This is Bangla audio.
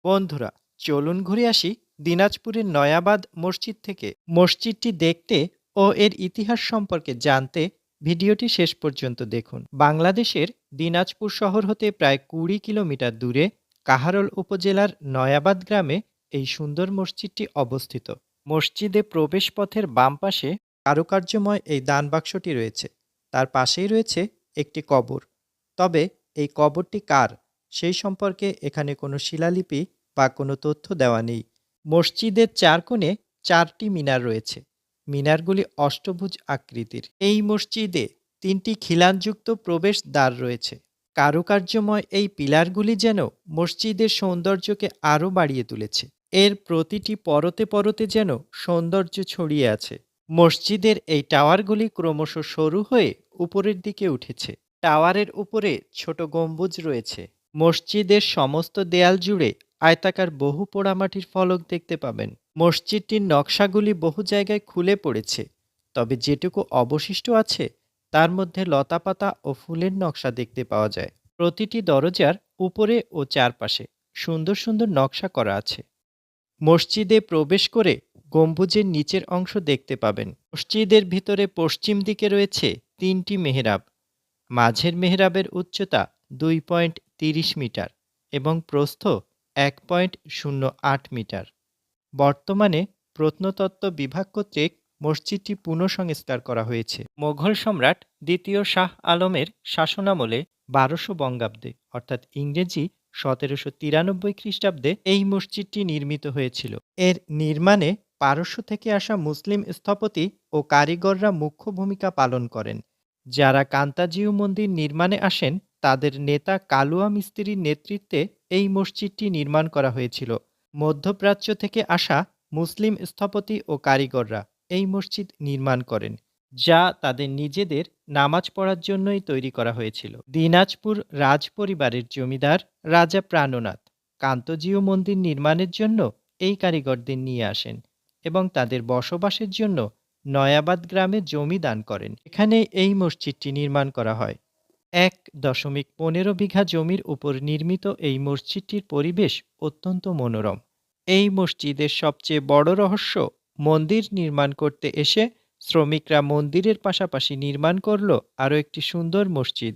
বন্ধুরা, চলুন ঘুরে আসি দিনাজপুরের নয়াবাদ মসজিদ থেকে। মসজিদটি দেখতে ও এর ইতিহাস সম্পর্কে জানতে ভিডিওটি শেষ পর্যন্ত দেখুন। বাংলাদেশের দিনাজপুর শহর হতে প্রায় 20 কিলোমিটার দূরে কাহারোল উপজেলার নয়াবাদ গ্রামে এই সুন্দর মসজিদটি অবস্থিত। মসজিদে প্রবেশপথের বাম পাশে কারুকার্যময় এই দান বাক্সটি রয়েছে। তার পাশেই রয়েছে একটি কবর। তবে এই কবরটি কার সেই সম্পর্কে এখানে কোনো শিলালিপি বা কোনো তথ্য দেওয়া নেই। মসজিদের চার কোণে 4টি মিনার রয়েছে। মিনারগুলি অষ্টভুজ আকৃতির। এই মসজিদে 3টি খিলানযুক্ত প্রবেশ দ্বার রয়েছে। কারুকার্যময় এই পিলারগুলি যেন মসজিদের সৌন্দর্যকে আরও বাড়িয়ে তুলেছে। এর প্রতিটি পরতে পরতে যেন সৌন্দর্য ছড়িয়ে আছে। মসজিদের এই টাওয়ারগুলি ক্রমশ সরু হয়ে উপরের দিকে উঠেছে। টাওয়ারের উপরে ছোট গম্বুজ রয়েছে। মসজিদের সমস্ত দেয়াল জুড়ে আয়তাকার বহু পোড়ামাটির ফলক দেখতে পাবেন। মসজিদটির নকশাগুলি বহু জায়গায় খুলে পড়েছে, তবে যেটুকু অবশিষ্ট আছে তার মধ্যে লতাপাতা ও ফুলের নকশা দেখতে পাওয়া যায়। প্রতিটি দরজার উপরে ও চারপাশে সুন্দর সুন্দর নকশা করা আছে। মসজিদে প্রবেশ করে গম্বুজের নিচের অংশ দেখতে পাবেন। মসজিদের ভিতরে পশ্চিম দিকে রয়েছে 3টি মেহরাব। মাঝের মেহরাবের উচ্চতা 2.30 মিটার এবং প্রস্থ 1.08 মিটার। বর্তমানে প্রত্নতত্ত্ব বিভাগ কর্তৃক মসজিদটি পুনঃসংস্কার করা হয়েছে। মোঘল সম্রাট দ্বিতীয় শাহ আলমের শাসনামলে 1200 বঙ্গাব্দে অর্থাৎ ইংরেজি 1793 খ্রিস্টাব্দে এই মসজিদটি নির্মিত হয়েছিল। এর নির্মাণে পারস্য থেকে আসা মুসলিম স্থপতি ও কারিগররা মুখ্য ভূমিকা পালন করেন। যারা কান্তাজিউ মন্দির নির্মাণে আসেন তাদের নেতা কালুয়া মিস্ত্রির নেতৃত্বে এই মসজিদটি নির্মাণ করা হয়েছিল। মধ্যপ্রাচ্য থেকে আসা মুসলিম স্থপতি ও কারিগররা এই মসজিদ নির্মাণ করেন, যা তাদের নিজেদের নামাজ পড়ার জন্যই তৈরি করা হয়েছিল। দিনাজপুর রাজ পরিবারের জমিদার রাজা প্রাণনাথ কান্তজিউ মন্দির নির্মাণের জন্য এই কারিগরদের নিয়ে আসেন এবং তাদের বসবাসের জন্য নয়াবাদ গ্রামে জমি দান করেন। এখানে এই মসজিদটি নির্মাণ করা হয়। 1.15 বিঘা জমির উপর নির্মিত এই মসজিদটির পরিবেশ অত্যন্ত মনোরম। এই মসজিদের সবচেয়ে বড় রহস্য, মন্দির নির্মাণ করতে এসে শ্রমিকরা মন্দিরের পাশাপাশি নির্মাণ করল আরও একটি সুন্দর মসজিদ।